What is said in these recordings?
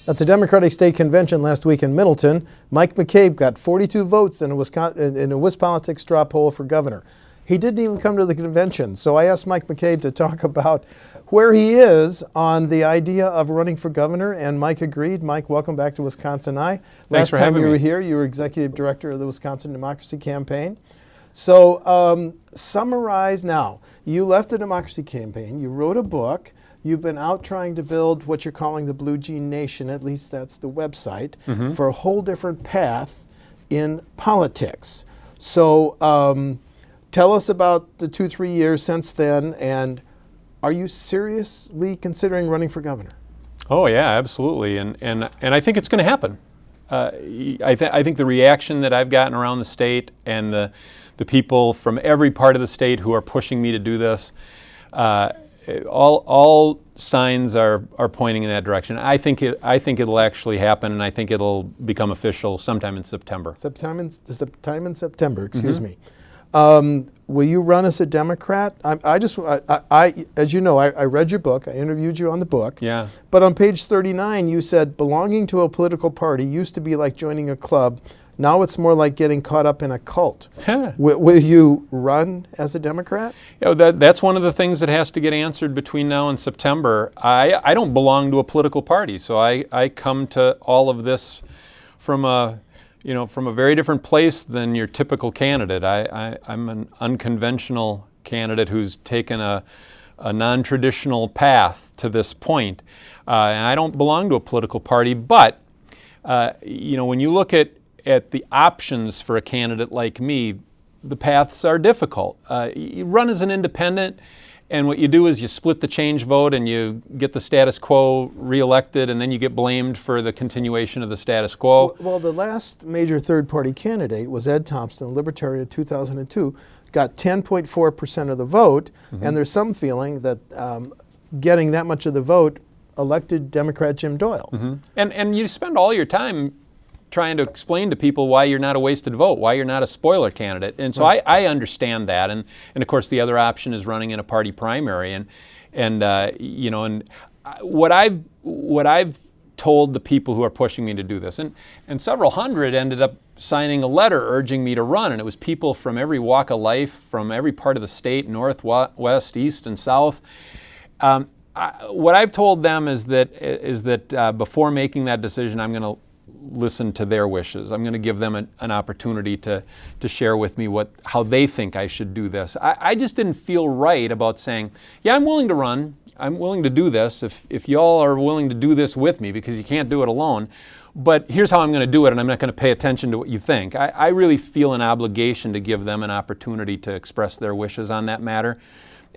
At the Democratic State Convention last week in Middleton, Mike McCabe got 42 votes in a WisPolitics straw poll for governor. He didn't even come to the convention, so I asked Mike McCabe to talk about where he is on the idea of running for governor, and Mike agreed. Mike, welcome back to WisconsinEye. Thanks for having me. Last time you were here, you were executive director of the Wisconsin Democracy Campaign. So summarize now. You left the Democracy Campaign, you wrote a book, you've been out trying to build what you're calling the Blue Jean Nation, at least that's the website, for a whole different path in politics. So tell us about the 2-3 years since then, and are you seriously considering running for governor? Oh yeah, absolutely, and I think it's going to happen. I think the reaction that I've gotten around the state and the people from every part of the state who are pushing me to do this, all signs are pointing in that direction. I think it'll actually happen, and I think it'll become official sometime in September. Sometime in September, excuse me. Will you run as a Democrat? As you know, I read your book. I interviewed you on the book. Yeah. But on page 39, you said belonging to a political party used to be like joining a club. Now it's more like getting caught up in a cult. Will you run as a Democrat? You know, that's one of the things that has to get answered between now and September. I don't belong to a political party, so I come to all of this from a very different place than your typical candidate. I'm an unconventional candidate who's taken a non-traditional path to this point. And I don't belong to a political party, but when you look at the options for a candidate like me, the paths are difficult. You run as an independent, and what you do is you split the change vote and you get the status quo reelected, and then you get blamed for the continuation of the status quo. Well, the last major third-party candidate was Ed Thompson, Libertarian in 2002, got 10.4% of the vote, and there's some feeling that getting that much of the vote elected Democrat Jim Doyle. And you spend all your time trying to explain to people why you're not a wasted vote, why you're not a spoiler candidate. And so I understand that. And of course the other option is running in a party primary. And what I've told the people who are pushing me to do this, and several hundred ended up signing a letter urging me to run, and it was people from every walk of life, from every part of the state, north, west, east, and south. What I've told them is that before making that decision, I'm going to listen to their wishes. I'm going to give them an opportunity to share with me how they think I should do this. I just didn't feel right about saying, yeah, I'm willing to run. I'm willing to do this if y'all are willing to do this with me, because you can't do it alone. But here's how I'm going to do it, and I'm not going to pay attention to what you think. I really feel an obligation to give them an opportunity to express their wishes on that matter.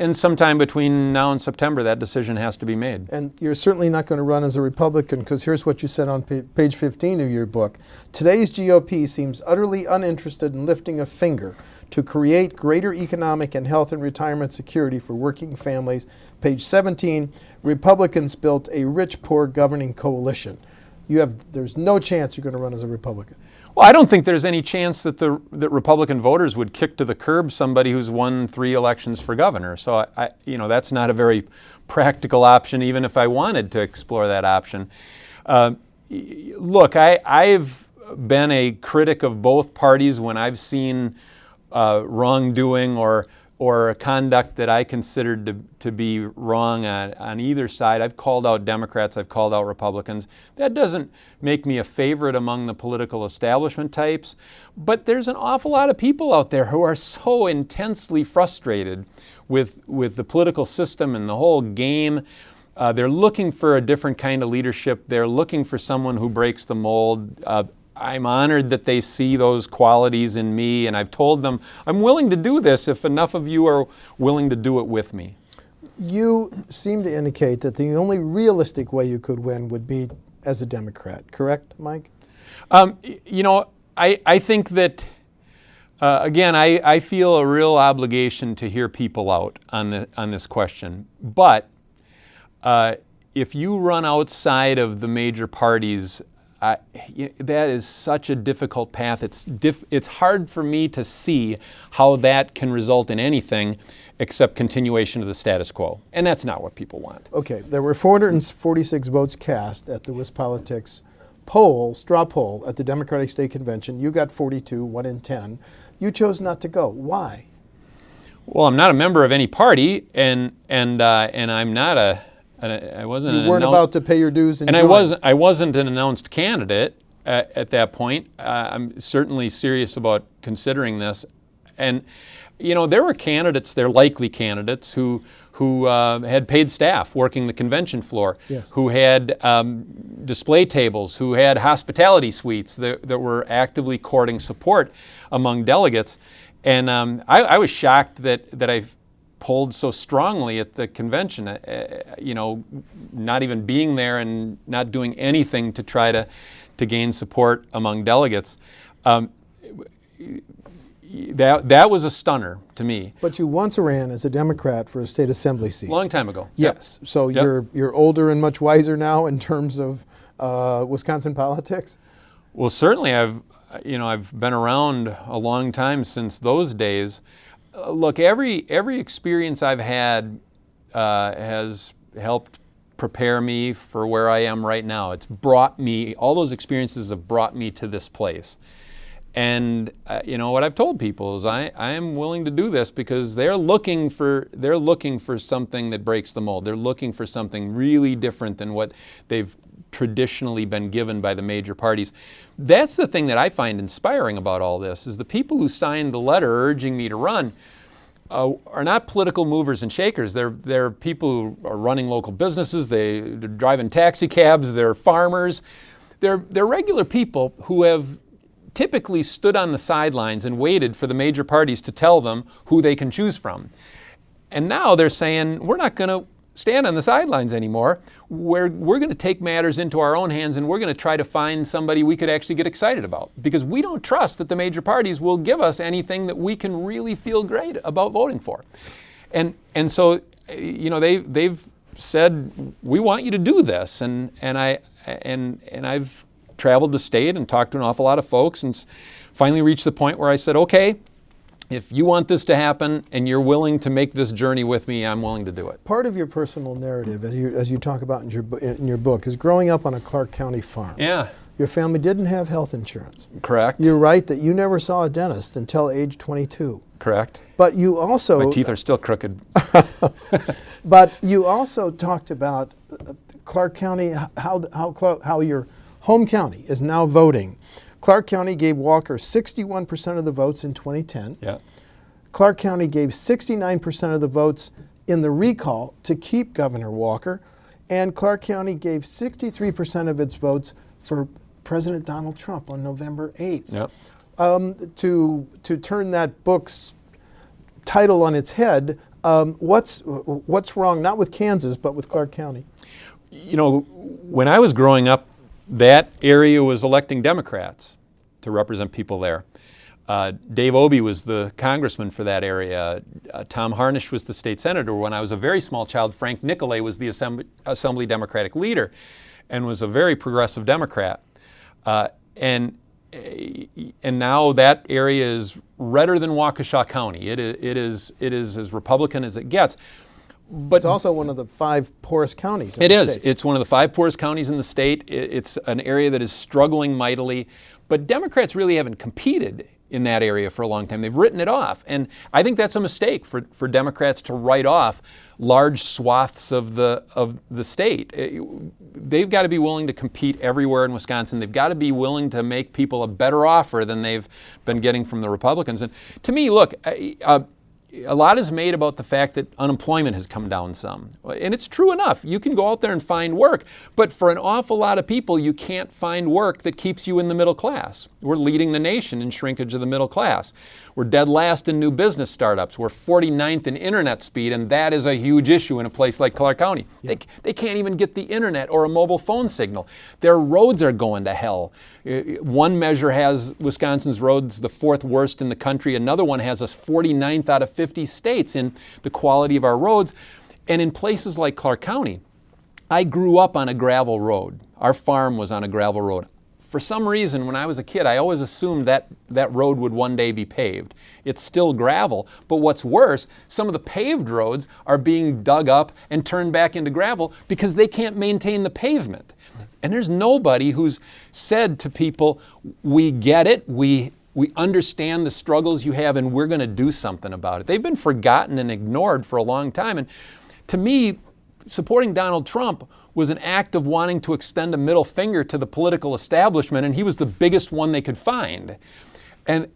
And sometime between now and September, that decision has to be made. And you're certainly not going to run as a Republican, because here's what you said on page 15 of your book. Today's GOP seems utterly uninterested in lifting a finger to create greater economic and health and retirement security for working families. Page 17, Republicans built a rich-poor governing coalition. There's no chance you're going to run as a Republican. Well, I don't think there's any chance that that Republican voters would kick to the curb somebody who's won 3 elections for governor. So that's not a very practical option, even if I wanted to explore that option. Look, I've been a critic of both parties when I've seen wrongdoing or conduct that I considered to be wrong on either side. I've called out Democrats, I've called out Republicans. That doesn't make me a favorite among the political establishment types, but there's an awful lot of people out there who are so intensely frustrated with the political system and the whole game. They're looking for a different kind of leadership. They're looking for someone who breaks the mold. I'm honored that they see those qualities in me, and I've told them I'm willing to do this if enough of you are willing to do it with me. You seem to indicate that the only realistic way you could win would be as a Democrat, correct, Mike? I think that, again, I feel a real obligation to hear people out on this question. But if you run outside of the major parties, that is such a difficult path. It's hard for me to see how that can result in anything. except continuation of the status quo. And that's not what people want. Okay, there were 446 votes cast at the WisPolitics poll, straw poll, at the Democratic State Convention. You got 42, 1 in 10. You chose not to go. Why? Well, I'm not a member of any party, and I'm not I wasn't. You weren't about to pay your dues and join. I wasn't an announced candidate at that point. I'm certainly serious about considering this, and there were candidates, they're likely candidates who had paid staff working the convention floor, yes, who had display tables, who had hospitality suites that were actively courting support among delegates. And I was shocked that I pulled so strongly at the convention, not even being there and not doing anything to try to gain support among delegates. That was a stunner to me. But you once ran as a Democrat for a state assembly seat. Long time ago. Yes. Yep. So Yep. you're older and much wiser now in terms of Wisconsin politics? Well, certainly I've been around a long time since those days. Look, every experience I've had has helped prepare me for where I am right now. All those experiences have brought me to this place. And what I've told people is I am willing to do this because they're looking for something that breaks the mold. They're looking for something really different than what they've traditionally been given by the major parties. That's the thing that I find inspiring about all this, is the people who signed the letter urging me to run are not political movers and shakers. They're people who are running local businesses. They're driving taxi cabs. They're farmers. They're regular people who have typically stood on the sidelines and waited for the major parties to tell them who they can choose from. And now they're saying, we're not going to stand on the sidelines anymore. We're going to take matters into our own hands, and we're going to try to find somebody we could actually get excited about, because we don't trust that the major parties will give us anything that we can really feel great about voting for. And so they've said, we want you to do this, and I've traveled the state and talked to an awful lot of folks, and finally reached the point where I said, okay, if you want this to happen and you're willing to make this journey with me, I'm willing to do it. Part of your personal narrative, as you talk about in your book, is growing up on a Clark County farm. Yeah. Your family didn't have health insurance. Correct. You're right that you never saw a dentist until age 22. Correct. But you also... My teeth are still crooked. But you also talked about Clark County, how your home county is now voting. Clark County gave Walker 61% of the votes in 2010. Yeah. Clark County gave 69% of the votes in the recall to keep Governor Walker, and Clark County gave 63% of its votes for President Donald Trump on November 8th. Yeah. To turn that book's title on its head, what's wrong, not with Kansas, but with Clark County? When I was growing up, that area was electing Democrats to represent people there. Dave Obey was the congressman for that area. Tom Harnish was the state senator. When I was a very small child, Frank Nicolay was the Assembly Democratic leader and was a very progressive Democrat. And now that area is redder than Waukesha County. It is as Republican as it gets. But it's also one of the 5 poorest counties in the the state. It is. It's one of the 5 poorest counties in the state. It's an area that is struggling mightily. But Democrats really haven't competed in that area for a long time. They've written it off. And I think that's a mistake for Democrats to write off large swaths of the state. They've got to be willing to compete everywhere in Wisconsin. They've got to be willing to make people a better offer than they've been getting from the Republicans. And to me, look, a lot is made about the fact that unemployment has come down some. And it's true enough. You can go out there and find work. But for an awful lot of people, you can't find work that keeps you in the middle class. We're leading the nation in shrinkage of the middle class. We're dead last in new business startups. We're 49th in internet speed, and that is a huge issue in a place like Clark County. Yeah. They can't even get the internet or a mobile phone signal. Their roads are going to hell. One measure has Wisconsin's roads the 4th worst in the country. Another one has us 49th out of 50 states in the quality of our roads. And in places like Clark County, I grew up on a gravel road. Our farm was on a gravel road. for some reason, when I was a kid, I always assumed that that road would one day be paved. It's still gravel, but what's worse, some of the paved roads are being dug up and turned back into gravel because they can't maintain the pavement. And there's nobody who's said to people, we get it, we understand the struggles you have, and we're going to do something about it. They've been forgotten and ignored for a long time. And to me, supporting Donald Trump was an act of wanting to extend a middle finger to the political establishment, and he was the biggest one they could find. And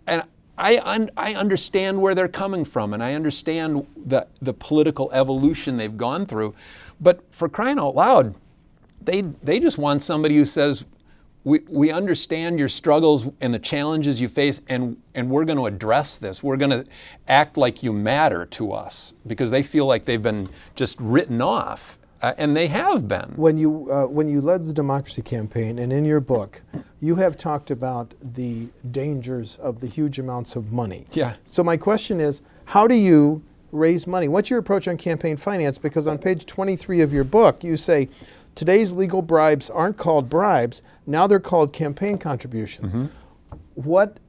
I understand where they're coming from, and I understand the political evolution they've gone through. But for crying out loud, they just want somebody who says, we understand your struggles and the challenges you face, and we're going to address this. We're going to act like you matter to us, because they feel like they've been just written off, and they have been. When you led the democracy campaign, and in your book, you have talked about the dangers of the huge amounts of money. Yeah. So my question is, how do you raise money? What's your approach on campaign finance? Because on page 23 of your book, you say, today's legal bribes aren't called bribes, now they're called campaign contributions. Mm-hmm. What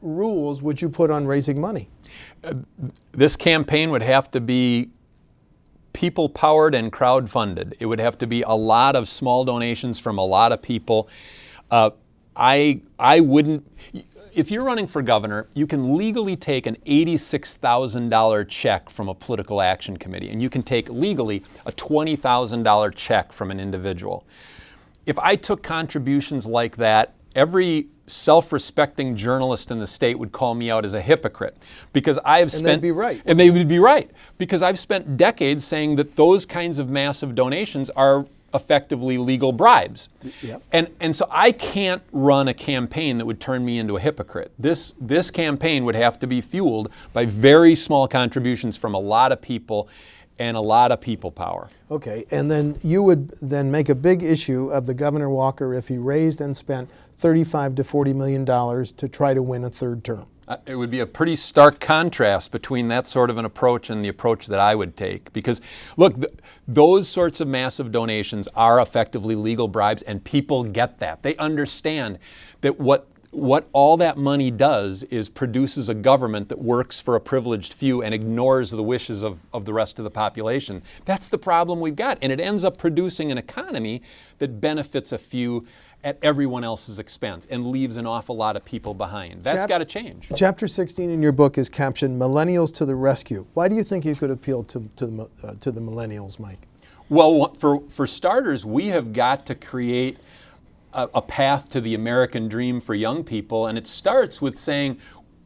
rules would you put on raising money? This campaign would have to be people-powered and crowd-funded. It would have to be a lot of small donations from a lot of people. I wouldn't. If you're running for governor, you can legally take an $86,000 check from a political action committee, and you can take legally a $20,000 check from an individual. If I took contributions like that, every self-respecting journalist in the state would call me out as a hypocrite, because I have spent— And they'd be right. And they would be right, because I've spent decades saying that those kinds of massive donations are effectively legal bribes. Yep. And so I can't run a campaign that would turn me into a hypocrite. This campaign would have to be fueled by very small contributions from a lot of people and a lot of people power. Okay, and then you would then make a big issue of the Governor Walker if he raised and spent $35 to $40 million to try to win a third term. It would be a pretty stark contrast between that sort of an approach and the approach that I would take. Because, look, those sorts of massive donations are effectively legal bribes, and people get that. They understand that what all that money does is produces a government that works for a privileged few and ignores the wishes of the rest of the population. That's the problem we've got. And it ends up producing an economy that benefits a few at everyone else's expense and leaves an awful lot of people behind. That's got to change. Chapter 16 in your book is captioned "Millennials to the Rescue." Why do you think you could appeal to the millennials, Mike? Well, for starters, we have got to create a path to the American dream for young people, and it starts with saying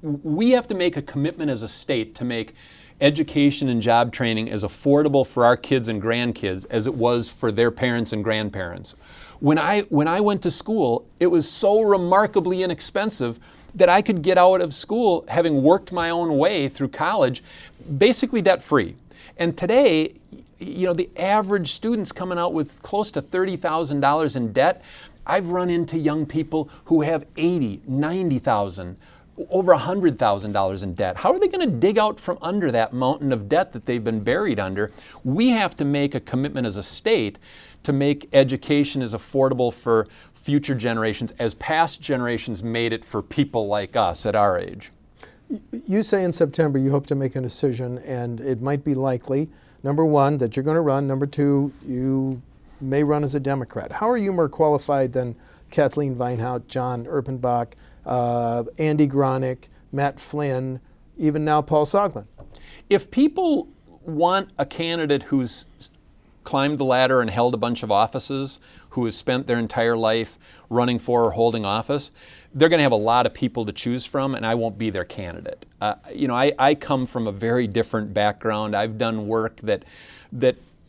we have to make a commitment as a state to make education and job training as affordable for our kids and grandkids as it was for their parents and grandparents. When I went to school, it was so remarkably inexpensive that I could get out of school, having worked my own way through college, basically debt-free. And today, the average student's coming out with close to $30,000 in debt. I've run into young people who have $80,000, $90,000, over $100,000 in debt. How are they going to dig out from under that mountain of debt that they've been buried under? We have to make a commitment as a state to make education as affordable for future generations as past generations made it for people like us at our age. You say in September you hope to make a decision, and it might be likely, number one, that you're going to run. Number two, you may run as a Democrat. How are you more qualified than Kathleen Weinhaut, John Erpenbach, Andy Gronick, Matt Flynn, even now Paul Soglin? If people want a candidate who's climbed the ladder and held a bunch of offices, who has spent their entire life running for or holding office, they're going to have a lot of people to choose from, and I won't be their candidate. I come from a very different background. I've done work that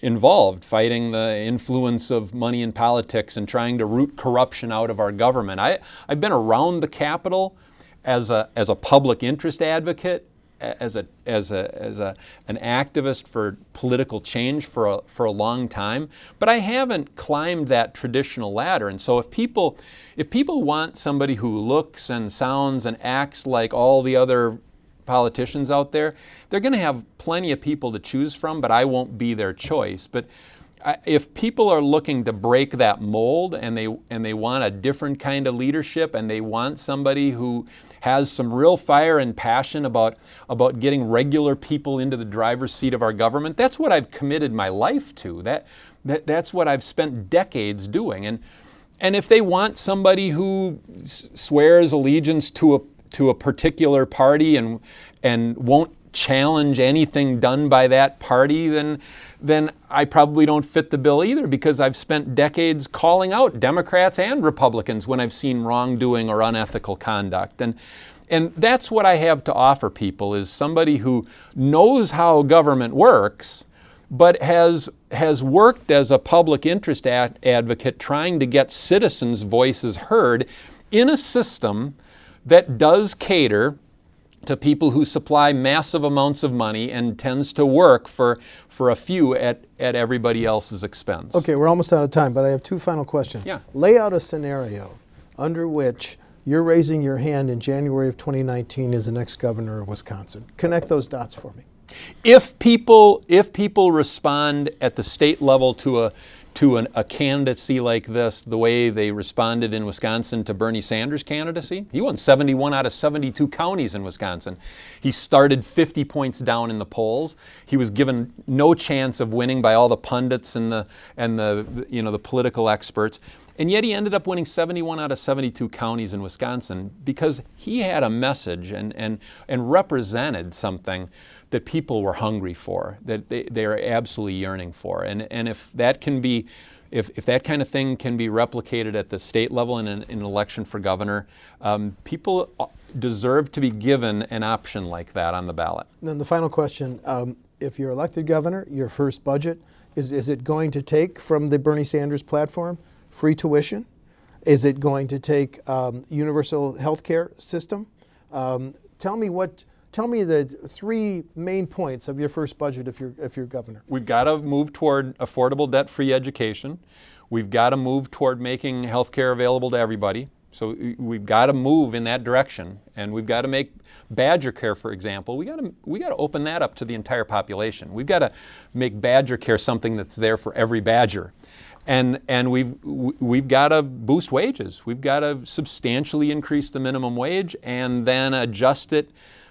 involved fighting the influence of money in politics and trying to root corruption out of our government. I've been around the Capitol as a public interest advocate, as an activist for political change for a long time, but I haven't climbed that traditional ladder. And so if people want somebody who looks and sounds and acts like all the other politicians out there, they're going to have plenty of people to choose from, but I won't be their choice. But if people are looking to break that mold and they want a different kind of leadership and they want somebody who has some real fire and passion about getting regular people into the driver's seat of our government, that's what I've committed my life to. That's what I've spent decades doing. And if they want somebody who swears allegiance to a particular party and won't challenge anything done by that party, then I probably don't fit the bill either, because I've spent decades calling out Democrats and Republicans when I've seen wrongdoing or unethical conduct. And that's what I have to offer people, is somebody who knows how government works, but has worked as a public interest advocate trying to get citizens' voices heard in a system that does cater to people who supply massive amounts of money and tends to work for a few at everybody else's expense. Okay, we're almost out of time, but I have two final questions. Yeah. Lay out a scenario under which you're raising your hand in January of 2019 as the next governor of Wisconsin. Connect those dots for me. If people respond at the state level to a candidacy like this, the way they responded in Wisconsin to Bernie Sanders' candidacy, he won 71 out of 72 counties in Wisconsin. He started 50 points down in the polls. He was given no chance of winning by all the pundits and the political experts. And yet he ended up winning 71 out of 72 counties in Wisconsin because he had a message and represented something that people were hungry for, that they are absolutely yearning for. And if that can be, if that kind of thing can be replicated at the state level in an election for governor, people deserve to be given an option like that on the ballot. And then the final question, if you're elected governor, your first budget, is it going to take from the Bernie Sanders platform free tuition? Is it going to take universal health care system? Tell me the three main points of your first budget if you're governor. We've got to move toward affordable debt-free education. We've got to move toward making health care available to everybody. So we've got to move in that direction, and we've got to make Badger Care, for example, we got to open that up to the entire population. We've got to make Badger Care something that's there for every badger. And we've got to boost wages. We've got to substantially increase the minimum wage and then adjust it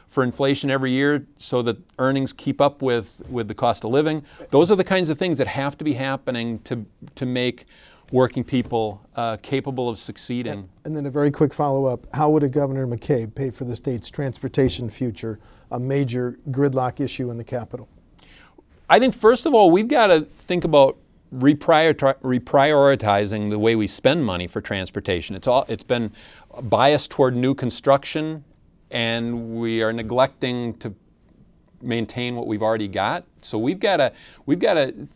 for inflation every year so that earnings keep up with the cost of living. Those are the kinds of things that have to be happening to make working people capable of succeeding. And then a very quick follow-up. How would a Governor McCabe pay for the state's transportation future, a major gridlock issue in the capital? I think, first of all, we've got to think about reprioritizing the way we spend money for transportation. It's been biased toward new construction, and we are neglecting to maintain what we've already got. So we've got to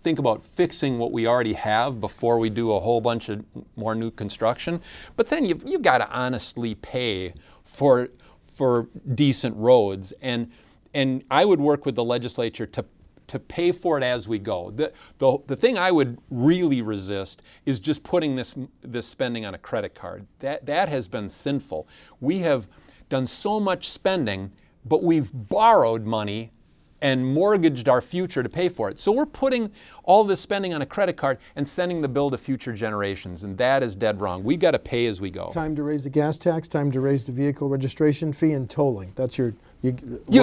think about fixing what we already have before we do a whole bunch of more new construction. But then you've got to honestly pay for decent roads, and I would work with the legislature to pay for it as we go. The thing I would really resist is just putting this spending on a credit card. That has been sinful. We have done so much spending, but we've borrowed money and mortgaged our future to pay for it. So we're putting all this spending on a credit card and sending the bill to future generations, and that is dead wrong. We've got to pay as we go. Time to raise the gas tax, time to raise the vehicle registration fee, and tolling. That's we're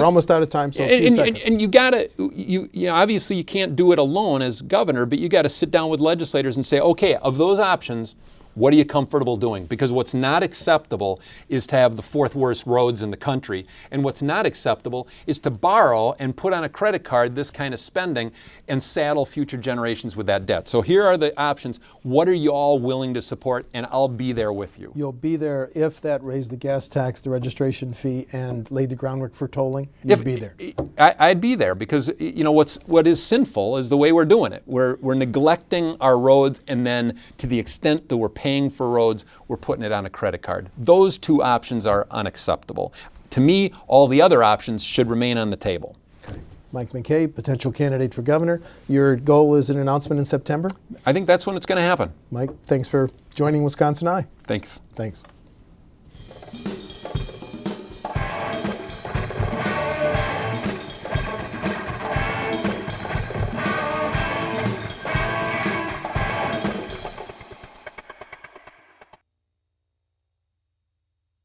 almost out of time, so a few seconds. And you got to, obviously you can't do it alone as governor, but you got to sit down with legislators and say, okay, of those options, what are you comfortable doing? Because what's not acceptable is to have the fourth worst roads in the country. And what's not acceptable is to borrow and put on a credit card this kind of spending and saddle future generations with that debt. So here are the options. What are you all willing to support? And I'll be there with you. You'll be there if that raised the gas tax, the registration fee, and laid the groundwork for tolling? You'd be there. I'd be there, because what is sinful is the way we're doing it. We're neglecting our roads, and then to the extent that we're paying for roads, we're putting it on a credit card. Those two options are unacceptable. To me, all the other options should remain on the table. Okay. Mike McCabe, potential candidate for governor. Your goal is an announcement in September? I think that's when it's going to happen. Mike, thanks for joining WisconsinEye. Thanks. Thanks.